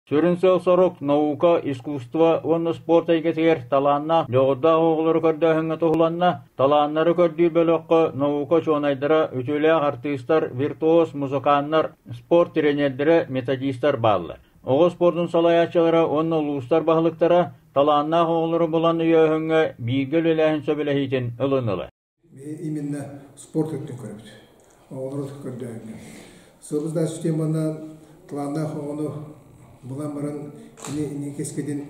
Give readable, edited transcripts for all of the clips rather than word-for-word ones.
Сүрінсел сорок наука, искусство, онны спорт әйгетігер таланна, лоғыда оғылары көрдәхіңі тұғыланна, таланнары көрділ бөліққы наука чонайдыра үтілі артистар, виртуоз, музыканнар, спорт тренердері, методистар балы. Оғы спортын салаячылары, онны ұлыстар бағылықтара, таланна оғылары бұланы өйіңі бейгіл өләхін сөбіләхейтін ұлынылы. Именно спорт өттің көріпті. Оғылары көрдәхіңі. Сылызда системаны таланна оғылы бұлан баран не кескеден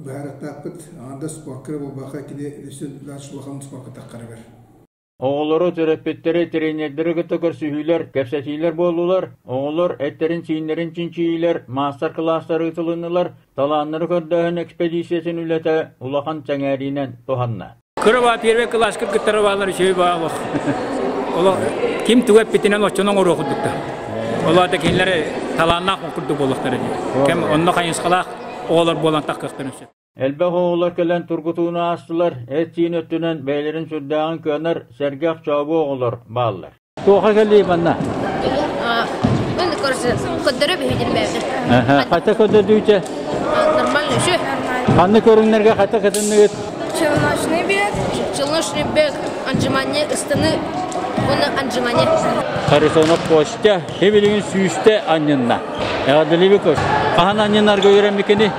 бәріқтақпыт, анда спорткері бұл бақа кеде үсін лашылығын спортқа таққары бар. Оғылары терапевттері, тренердері күтті көрсүйілер, кәпсәтейлер болулар, оғылар әттерін сейінлерін чинчийлер, мастер-кластары ұтылынылар, таланнары көрдіғін экспедициясын үлеті ұлақан тәңәрінен тоғанна. Кырыва первый класс кыргыттары балар шөй бағылық. Ким түгәп бітінен очының ұры құддықта. Олар да кенлері таланнақ ұқырды болықтары дейді. Кем онына қайынсқалақ оғылар болан таққықтырыншы. Әлбәқ оғылар кәлін тұрғытуына астылар, әтсейін өттінен бәйлерін сүрдәғын көнір, сәргәқ жауабы оғылар балылар. Тоға кәлі банна? Мен көрсі, көддері бейден бәйді. Қайта көддері үйте? Нормально үші. Қанны көріңлерге қайта кәтінні өт? Челночный бег. Челночный бег, анжымане, ұстыны, оны анжымане. Қарысонық қошты, хебелігін сүйісті аннынна. Әғадылы бі көш. Қахан аннынар көйірен бекені?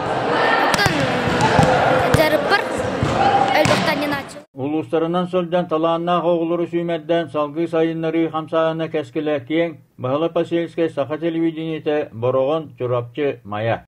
Улустарынан сөлден таланна оғылары сүймәдден салғы сайынлары қамсағына кәскілі кейін бағылы поселіске сақа телевидениеті бұрығын жүрапчы мая.